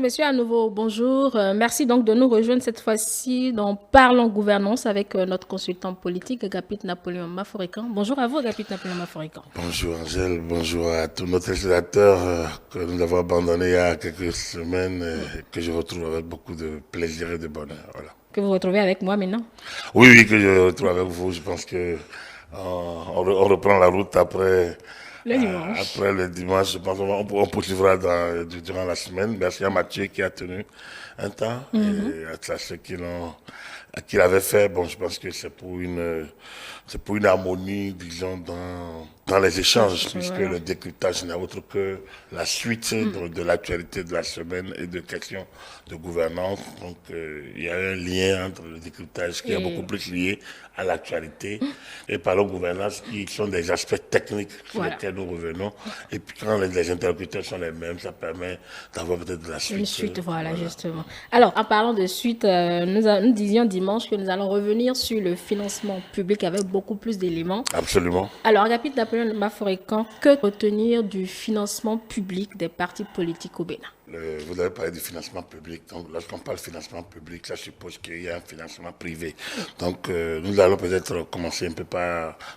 messieurs, à nouveau, bonjour. Merci donc de nous rejoindre cette fois-ci dans Parlons Gouvernance avec notre consultant politique, Agapit Napoléon Maforican. Bonjour à vous, Agapit Napoléon Maforican. Bonjour Angèle, bonjour à tous nos téléspectateurs que nous avons abandonnés il y a quelques semaines et que je retrouve avec beaucoup de plaisir et de bonheur. Voilà. Que vous retrouvez avec moi maintenant? Oui, que je retrouve avec vous. Je pense que on reprend la route après. Le dimanche. Après le dimanche, je pense qu'on poursuivra durant la semaine. Merci à Mathieu qui a tenu un temps et à ceux qui l'avaient fait. Bon, je pense que c'est pour une harmonie, disons, dans les échanges, puisque le décryptage n'est autre que la suite de l'actualité de la semaine et de questions de gouvernance. Donc, il y a un lien entre le décryptage qui est beaucoup plus lié à l'actualité et par la gouvernance qui sont des aspects techniques sur lesquels nous revenons. Et puis quand les interlocuteurs sont les mêmes, ça permet d'avoir peut-être de la suite. Une suite, voilà, justement. Alors, en parlant de suite, nous disions dimanche que nous allons revenir sur le financement public avec beaucoup plus d'éléments. Absolument. Alors, Agapit Napoléon Maforican, que retenir du financement public des partis politiques au Bénin? Vous avez parlé du financement public. Donc, lorsqu'on parle de financement public, ça suppose qu'il y a un financement privé. Donc, nous allons peut-être commencer un peu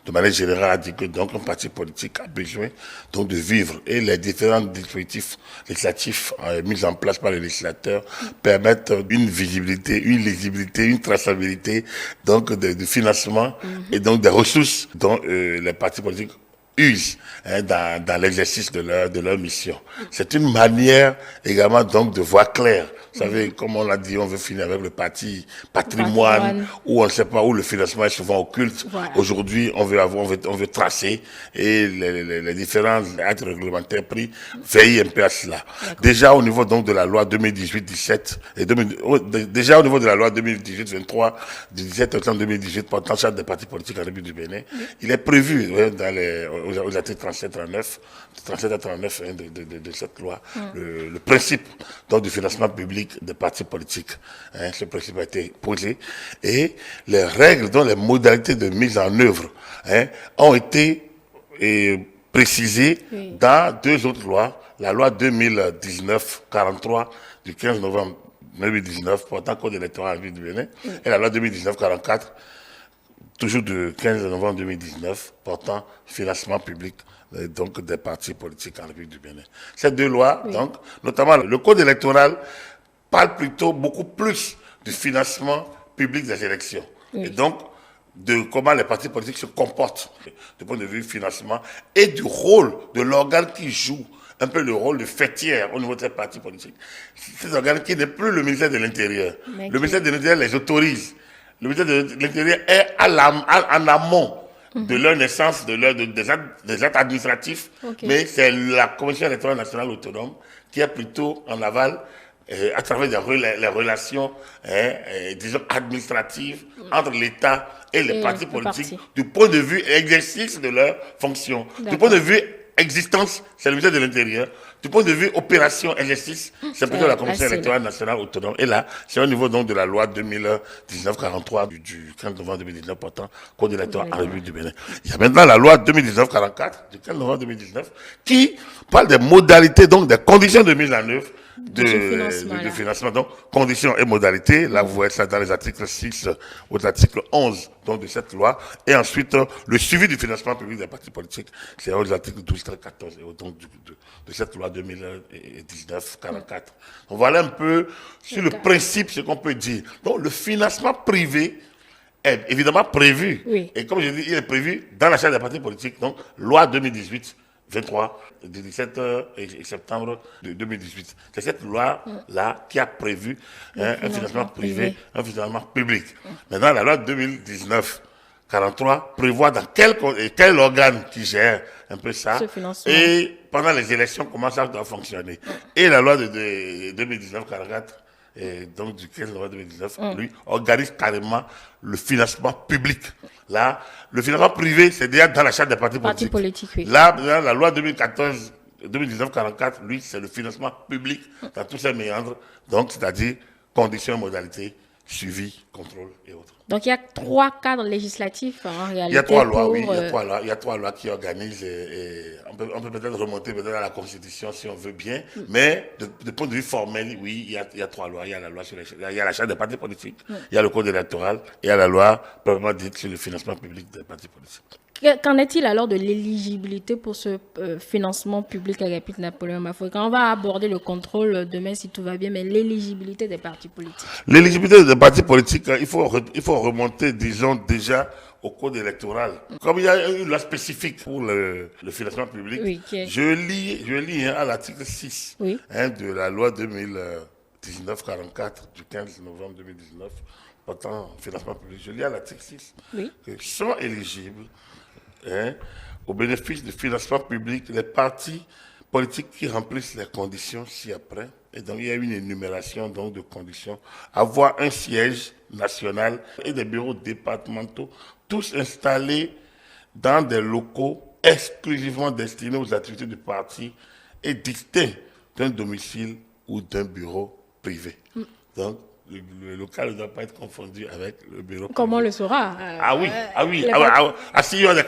de manière générale, à dire que donc, un parti politique a besoin donc, de vivre. Et les différents dispositifs législatifs mis en place par les législateurs permettent une visibilité, une lisibilité, une traçabilité donc, de financement et donc des ressources dont les partis politiques usent dans l'exercice de leur mission. C'est une manière également donc de voir clair. Vous savez, comme on l'a dit, on veut finir avec le parti patrimoine, où on ne sait pas où le financement est souvent occulte. Voilà. Aujourd'hui, on veut tracer et les différents actes réglementaires pris veillent un peu à cela. Déjà au niveau donc de la loi 2018-17 et déjà au niveau de la loi 2018-23 du 17 octobre 2018 portant charte des partis politiques en République du Bénin, il est prévu dans aux articles 37 à 39 de cette loi, le principe donc, du financement public des partis politiques. Ce principe a été posé et les règles, dont les modalités de mise en œuvre ont été précisées dans deux autres lois, la loi 2019-43 du 15 novembre 2019 portant code électoral en République du Bénin et la loi 2019-44 toujours du 15 novembre 2019, portant financement public donc des partis politiques en République du Bénin. Ces deux lois, donc, notamment le code électoral, parle plutôt beaucoup plus du financement public des élections. Et donc, de comment les partis politiques se comportent du point de vue financement et du rôle de l'organe qui joue un peu le rôle de fêtière au niveau de ces partis politiques. Ces organes qui n'est plus le ministère de l'Intérieur. Le ministère de l'Intérieur les autorise. Le ministère de l'Intérieur est en amont de leur naissance, des actes administratifs, mais c'est la Commission électorale nationale autonome qui est plutôt en aval à travers les relations disons administratives entre l'État et les partis politiques du point de vue exercice de leurs fonctions. Du point de vue existence, c'est le ministère de l'Intérieur. Du point de vue opération, exercice, c'est plutôt la Commission électorale nationale autonome. Et là, c'est au niveau donc de la loi 2019-43 du 15 novembre 2019 portant code électoral en République du Bénin. Il y a maintenant la loi 2019-44 du 15 novembre 2019 qui parle des modalités, donc des conditions de mise en œuvre de financement. Donc, conditions et modalités. Là, vous voyez ça dans les articles 6 ou l'article 11 donc, de cette loi. Et ensuite, le suivi du financement public des partis politiques, c'est aux articles 12, 13, 14 et donc de cette loi 2019-44. On va aller un peu sur le principe, ce qu'on peut dire. Donc, le financement privé est évidemment prévu. Et comme je dis, il est prévu dans la charte des partis politiques. Donc, loi 2018. 23 du 17 septembre de 2018. C'est cette loi-là qui a prévu un financement privé, un financement public. Maintenant, la loi 2019-43 prévoit dans quel organe qui gère un peu ça et pendant les élections, comment ça doit fonctionner. Et la loi de 2019-44 et donc du 15 novembre 2019, lui, organise carrément le financement public. Là, le financement privé, c'est déjà dans la charte des partis politiques. Là, la loi 2019-44, lui, c'est le financement public dans tous ses méandres, donc c'est-à-dire conditions et modalités suivi, contrôle et autres. Donc, il y a 3 cadres législatifs en réalité. Il y a 3 lois, oui, il y a 3 lois qui organisent et on peut peut-être remonter peut-être à la Constitution si on veut bien, mais de point de vue formel, oui, il y a 3 lois. Il y a la loi sur il y a la charte des partis politiques, il y a le code électoral et il y a la loi proprement dite sur le financement public des partis politiques. Qu'en est-il alors de l'éligibilité pour ce financement public Agapit Napoléon Mafouékan? On va aborder le contrôle demain si tout va bien, mais l'éligibilité des partis politiques. L'éligibilité des partis politiques, il faut remonter, disons, déjà au code électoral. Comme il y a une loi spécifique pour le financement public, Oui, je lis à l'article 6 oui. De la loi 2019-44 du 15 novembre 2019 portant financement public. Je lis à l'article 6 Oui. que sont éligibles au bénéfice du financement public les partis politiques qui remplissent les conditions ci-après. Et donc, il y a une énumération donc, de conditions. Avoir un siège national et des bureaux départementaux, tous installés dans des locaux exclusivement destinés aux activités du parti et distincts d'un domicile ou d'un bureau privé. Donc, le local ne doit pas être confondu avec le bureau privé. Comment on le saura? Si, il y a des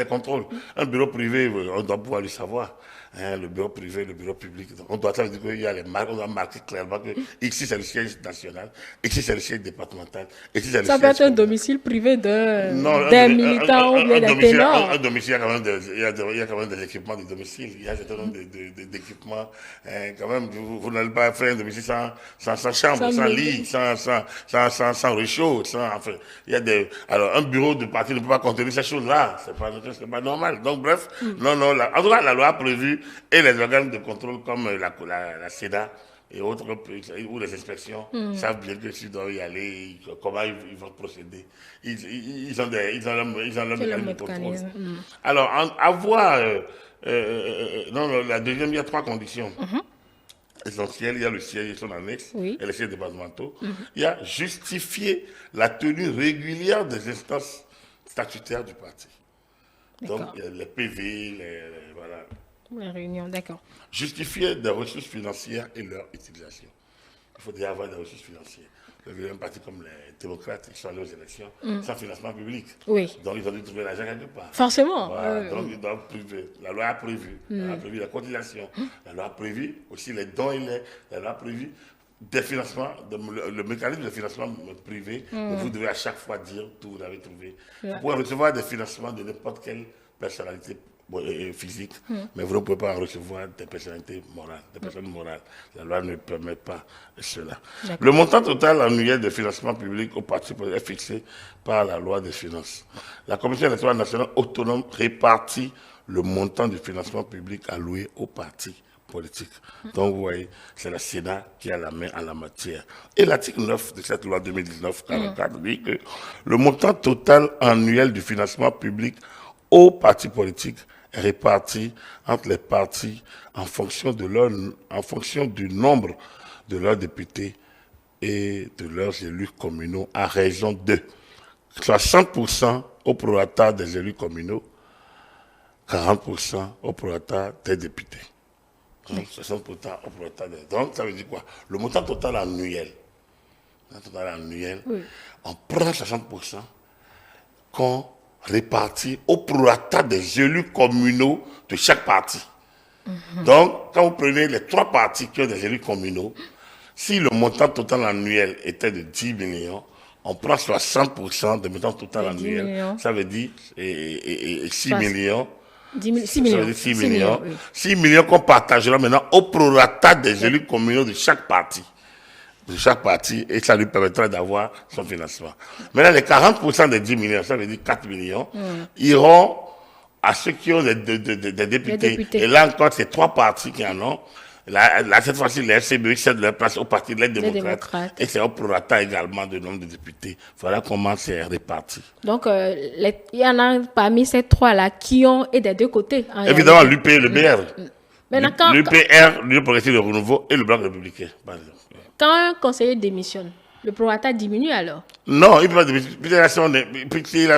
contrôles, Un bureau privé, on doit pouvoir le savoir. Le bureau privé, le bureau public. Donc, on doit dire qu'il y a les marques, on doit marquer clairement que ici c'est le siège national, ici c'est le siège départemental, ici c'est le siège. Ça peut être un domicile privé d'un militant ou bien d'un ténor. Un domicile, il y a quand même des équipements de domicile. Il y a un certain nombre d'équipements. Quand même, vous n'allez pas faire un domicile sans chambre, sans lit, sans réchaud, enfin, il y a alors, un bureau de parti ne peut pas contenir ces choses-là. C'est pas normal. Donc, bref, en tout cas, la loi a prévu et les organes de contrôle comme la SEDA et autres, ou les inspections, savent bien que s'ils doivent y aller, comment ils vont procéder. Ils ont leur mécanisme de contrôle. Alors, la deuxième, il y a 3 conditions. Essentielles, il y a le siège et son annexe, et les sièges départementaux. Il y a justifier la tenue régulière des instances statutaires du parti. Donc, il y a les PV, voilà. La réunion, d'accord. Justifier des ressources financières et leur utilisation. Il faut déjà avoir des ressources financières. Vous avez un parti comme les démocrates, ils sont allés aux élections sans financement public. Oui. Donc, ils ont dû trouver l'argent quelque part. Forcément. Voilà. Donc, ils doivent priver. La loi a prévu. La loi a prévu la cotisation. La loi a prévu aussi les dons et la loi a prévu des financements, le mécanisme de financement privé. Vous devez à chaque fois dire tout vous avez trouvé. Vous pouvez recevoir des financements de n'importe quelle personnalité physique, mais vous ne pouvez pas en recevoir des personnalités morales, des personnes morales. La loi ne permet pas cela. Le montant total annuel de financement public au parti est fixé par la loi des finances. La Commission électorale nationale autonome répartit le montant du financement public alloué aux partis politiques. Donc, vous voyez, c'est la Sénat qui a la main en la matière. Et l'article 9 de cette loi 2019-44 dit que le montant total annuel du financement public aux partis politiques est réparti entre les partis en fonction du nombre de leurs députés et de leurs élus communaux à raison de 60% au prorata des élus communaux, 40% au prorata des députés. Donc, 60% au prorata des... Donc, ça veut dire quoi? Le montant total annuel, on prend 60% qu'on répartis au prorata des élus communaux de chaque parti. Donc, quand vous prenez les 3 partis qui ont des élus communaux, si le montant total annuel était de 10 millions, on prend 60% du montant total annuel. Ça veut dire 6 millions. 6 millions. 6 millions. 6 millions qu'on partagera maintenant au prorata des élus communaux de chaque parti. Et ça lui permettra d'avoir son financement. Maintenant, les 40% des 10 millions, ça veut dire 4 millions, iront à ceux qui ont des députés. Et là encore, c'est 3 partis qui en ont. Là, cette fois-ci, les FCBI cèdent leur place au parti des démocrates. Et c'est au prorata également de nombre de députés. Voilà comment c'est réparti. Donc, il y en a parmi ces 3-là qui ont et des 2 côtés. Évidemment, l'UP et le BR. L'UPR, l'Union progressive de renouveau et le Bloc républicain, par exemple. Quand un conseiller démissionne, le prorata diminue alors? Non, il ne peut pas démissionner. Il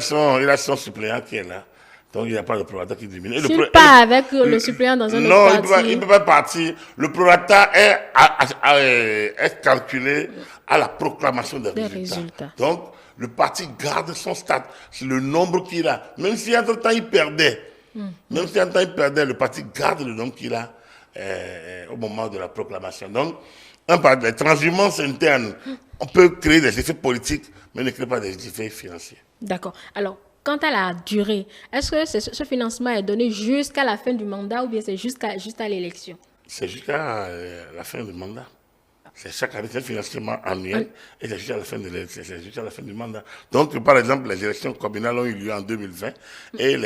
a son suppléant qui est là. Donc, il n'y a pas de prorata qui diminue. Et S'il part avec le suppléant dans un autre non, parti... il ne peut, il peut pas partir. Le suppléant dans un autre parti... Il ne peut pas partir. Le prorata est calculé à la proclamation des résultats. Donc, le parti garde son stade. C'est le nombre qu'il a. Même si entre-temps il perdait, le parti garde le nombre qu'il a au moment de la proclamation. Donc, les transhumances internes, on peut créer des effets politiques, mais ne crée pas des effets financiers. D'accord. Alors, quant à la durée, est-ce que ce financement est donné jusqu'à la fin du mandat ou bien c'est juste à l'élection? C'est jusqu'à la fin du mandat. C'est chaque année, c'est un financement annuel et c'est jusqu'à la fin du mandat. Donc, par exemple, les élections communales ont eu lieu en 2020 et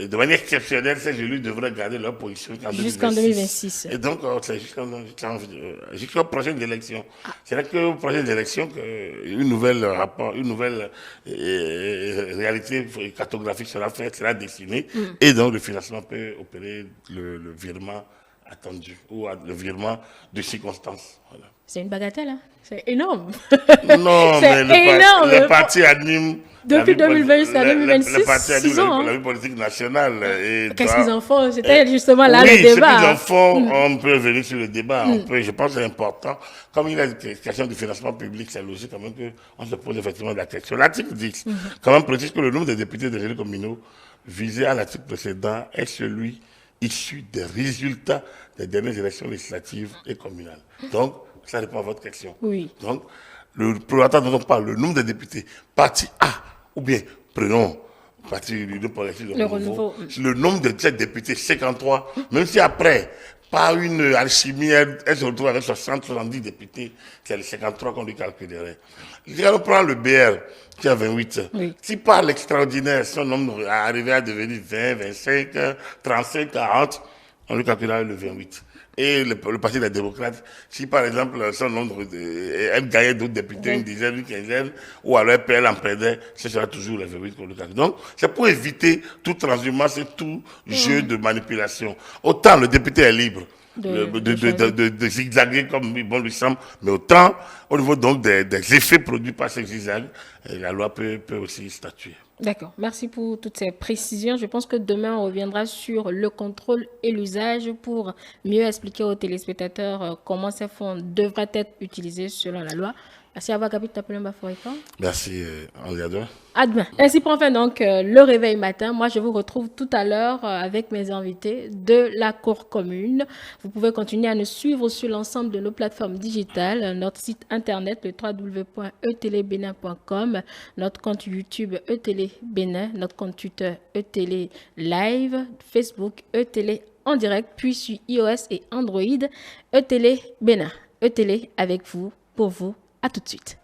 de manière exceptionnelle, ces élus devraient garder leur position jusqu'en 2026. Et donc, c'est jusqu'aux prochaines élections. C'est là qu'aux prochaines élections, une nouvelle réalité cartographique sera faite, sera dessinée et donc le financement peut opérer le virement attendu ou le virement de circonstances. Voilà. C'est une bagatelle, hein? C'est énorme. Non, mais le parti anime... Depuis 2020 jusqu'à 2026, le parti anime 6 ans. la vie politique nationale. Qu'est-ce qu'ils en font? C'était justement là le débat. Ce qu'ils en font, on peut venir sur le débat. Je pense que c'est important. Comme il y a une question du financement public, c'est logique quand même qu'on se pose effectivement la question. L'article 10, quand même précise que le nombre de députés des élus communaux visé à l'article précédent est celui issu des résultats des dernières élections législatives et communales. Donc, ça répond à votre question. Oui. Donc, le prorata dont on parle, le nombre de députés, parti A, ou bien, prenons, parti Union Progressiste de Renouveau, le nombre de députés, 53, même si après, par une alchimie, elle se retrouve avec 60, 70 députés, c'est les 53 qu'on lui calculerait. Si on prend le BR, qui a 28, si par l'extraordinaire, son nombre arrivé à devenir 20, 25, 35, 40, on lui calculera le 28. Et le Parti des démocrates, si par exemple son nombre, elle gagnait d'autres députés, une dizaine, une quinzaine, ou alors PL en perdait, ce sera toujours le 28 qu'on lui calcule. Donc, c'est pour éviter tout transhumance et tout jeu de manipulation. Autant le député est libre de zigzaguer comme bon lui semble, mais autant, au niveau donc des effets produits par ces zigzags, la loi peut aussi statuer. D'accord, merci pour toutes ces précisions. Je pense que demain, on reviendra sur le contrôle et l'usage pour mieux expliquer aux téléspectateurs comment ces fonds devraient être utilisés selon la loi. Merci à vous, Gabit Napoléon Bafouékan. Merci, Andréa. À demain. Ainsi prend fin donc le réveil matin. Moi, je vous retrouve tout à l'heure avec mes invités de la Cour commune. Vous pouvez continuer à nous suivre sur l'ensemble de nos plateformes digitales, notre site internet, le www.etelebenin.com, notre compte YouTube ETélé Bénin, notre compte Twitter ETélé Live, Facebook ETélé en direct, puis sur iOS et Android, ETélé Bénin. ETélé avec vous, pour vous. À tout de suite.